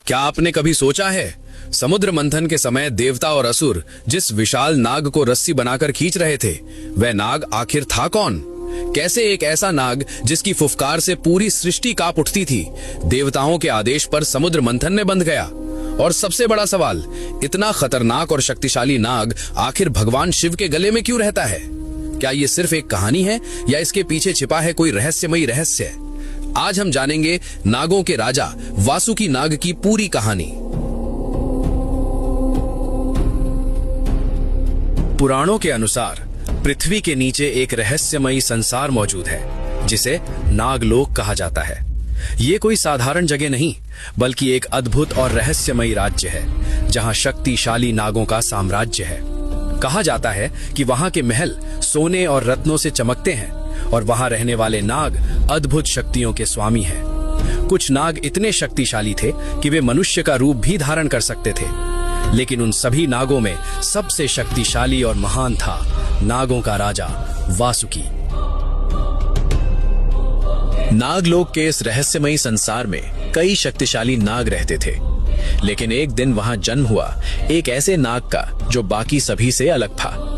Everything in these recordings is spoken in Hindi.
क्या आपने कभी सोचा है, समुद्र मंथन के समय देवता और असुर जिस विशाल नाग को रस्सी बनाकर खींच रहे थे, वह नाग आखिर था कौन? कैसे एक ऐसा नाग जिसकी फुफकार से पूरी सृष्टि कांप उठती थी, देवताओं के आदेश पर समुद्र मंथन में बंध गया? और सबसे बड़ा सवाल, इतना खतरनाक और शक्तिशाली नाग आखिर भगवान शिव के गले में क्यों रहता है? क्या ये सिर्फ एक कहानी है या इसके पीछे छिपा है कोई रहस्यमयी रहस्य? आज हम जानेंगे नागों के राजा वासुकी नाग की पूरी कहानी। पुराणों के अनुसार पृथ्वी के नीचे एक रहस्यमयी संसार मौजूद है जिसे नागलोक कहा जाता है। ये कोई साधारण जगह नहीं, बल्कि एक अद्भुत और रहस्यमयी राज्य है जहां शक्तिशाली नागों का साम्राज्य है। कहा जाता है कि वहां के महल सोने और रत्नों से चमकते हैं और वहां रहने वाले नाग अद्भुत शक्तियों के स्वामी हैं। कुछ नाग इतने शक्तिशाली थे कि वे मनुष्य का रूप भी धारण कर सकते थे, लेकिन उन सभी नागों में सबसे शक्तिशाली और महान था नागों का राजा वासुकी। नागलोक के इस रहस्यमयी संसार में कई शक्तिशाली नाग रहते थे, लेकिन एक दिन वहां जन्म हुआ एक ऐसे नाग का जो बाकी सभी से अलग था।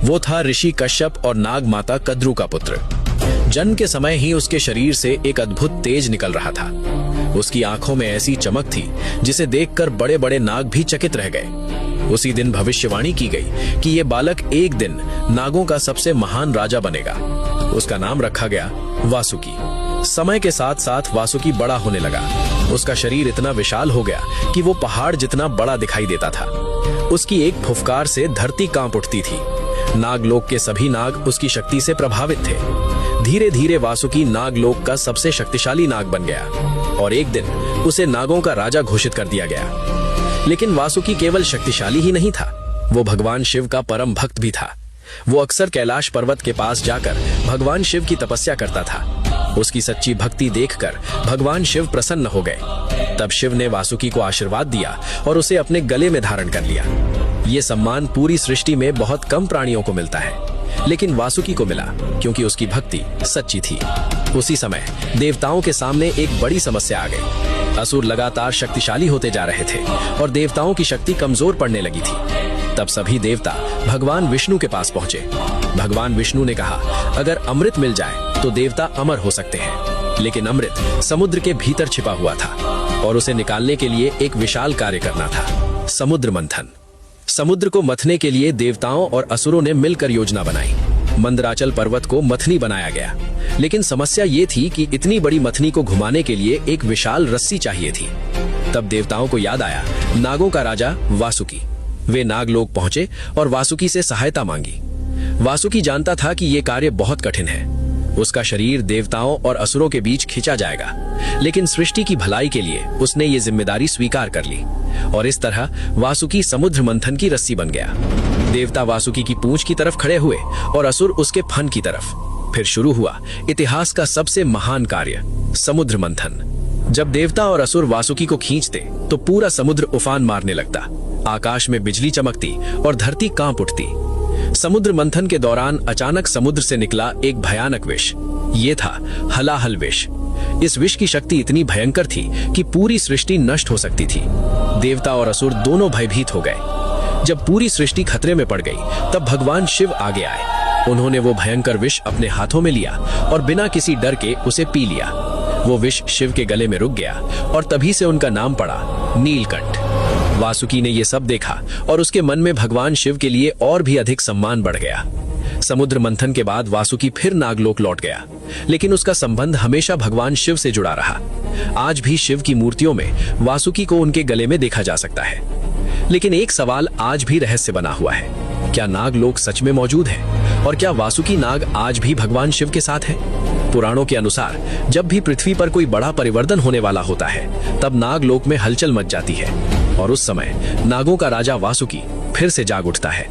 वो था ऋषि कश्यप और नाग माता कद्रू का पुत्र। जन्म के समय ही उसके शरीर से एक अद्भुत तेज निकल रहा था। उसकी आंखों में ऐसी चमक थी जिसे देखकर बड़े बड़े नाग भी चकित रह गए। उसी दिन भविष्यवाणी की गई कि ये बालक एक दिन नागों का सबसे महान राजा बनेगा। उसका नाम रखा गया वासुकी। समय के साथ साथ वासुकी बड़ा होने लगा। उसका शरीर इतना विशाल हो गया कि वो पहाड़ जितना बड़ा दिखाई देता था। उसकी एक फुफकार से धरती कांप उठती थी। नागलोक के सभी नाग उसकी शक्ति से प्रभावित थे। धीरे धीरे वासुकी नागलोक का सबसे शक्तिशाली नाग बन गया और एक दिन उसे नागों का राजा घोषित कर दिया गया। लेकिन वासुकी केवल शक्तिशाली ही नहीं था, वो भगवान शिव का परम भक्त भी था। वो अक्सर कैलाश पर्वत के पास जाकर भगवान शिव की तपस्या करता था। उसकी सच्ची भक्ति देखकर भगवान शिव प्रसन्न हो गए। तब शिव ने वासुकी को आशीर्वाद दिया और उसे अपने गले में धारण कर लिया। ये सम्मान पूरी सृष्टि में बहुत कम प्राणियों को मिलता है, लेकिन वासुकी को मिला क्योंकि उसकी भक्ति सच्ची थी। उसी समय देवताओं के सामने एक बड़ी समस्या आ गई। असुर लगातार शक्तिशाली होते जा रहे थे और देवताओं की शक्ति कमजोर पड़ने लगी थी। तब सभी देवता भगवान विष्णु के पास पहुंचे। भगवान विष्णु ने कहा, अगर अमृत मिल जाए तो देवता अमर हो सकते हैं, लेकिन अमृत समुद्र के भीतर छिपा हुआ था और उसे निकालने के लिए एक विशाल कार्य करना था, समुद्र मंथन। समुद्र को मथने के लिए देवताओं और असुरों ने मिलकर योजना बनाई। मंदराचल पर्वत को मथनी बनाया गया, लेकिन समस्या ये थी कि इतनी बड़ी मथनी को घुमाने के लिए एक विशाल रस्सी चाहिए थी। तब देवताओं को याद आया नागों का राजा वासुकी। वे नागलोक पहुंचे और वासुकी से सहायता मांगी। वासुकी जानता था कि यह कार्य बहुत कठिन है। उसका शरीर देवताओं और असुरों के बीच खींचा जाएगा, लेकिन सृष्टि की भलाई के लिए उसने ये जिम्मेदारी स्वीकार कर ली और इस तरह वासुकी समुद्र मंथन की रस्सी बन गया। देवता वासुकी की पूंछ की तरफ खड़े हुए और असुर उसके फन की तरफ। फिर शुरू हुआ इतिहास का सबसे महान कार्य, समुद्र मंथन। जब देवता और असुर वासुकी को खींचते तो पूरा समुद्र उफान मारने लगता। आकाश में बिजली चमकती और धरती कांप उठती। समुद्र मंथन के दौरान अचानक समुद्र से निकला एक भयानक विष। ये था हलाहल विष। इस विष की शक्ति इतनी भयंकर थी कि पूरी सृष्टि नष्ट हो सकती थी। देवता और असुर दोनों भयभीत हो गए। जब पूरी सृष्टि खतरे में पड़ गई, तब भगवान शिव आगे आए। उन्होंने वो भयंकर विष अपने हाथों में लिया और बिना किसी डर के उसे पी लिया। वो विष शिव के गले में रुक गया और तभी से उनका नाम पड़ा नीलकंठ। वासुकी ने यह सब देखा और उसके मन में भगवान शिव के लिए और भी अधिक सम्मान बढ़ गया। समुद्र मंथन के बाद वासुकी फिर नागलोक लौट गया, लेकिन उसका संबंध हमेशा भगवान शिव से जुड़ा रहा। आज भी शिव की मूर्तियों में वासुकी को उनके गले में देखा जा सकता है। लेकिन एक सवाल आज भी रहस्य बना हुआ है, क्या नागलोक सच में मौजूद है और क्या वासुकी नाग आज भी भगवान शिव के साथ है? पुराणों के अनुसार जब भी पृथ्वी पर कोई बड़ा परिवर्तन होने वाला होता है, तब नागलोक में हलचल मच जाती है और उस समय नागों का राजा वासुकी फिर से जाग उठता है।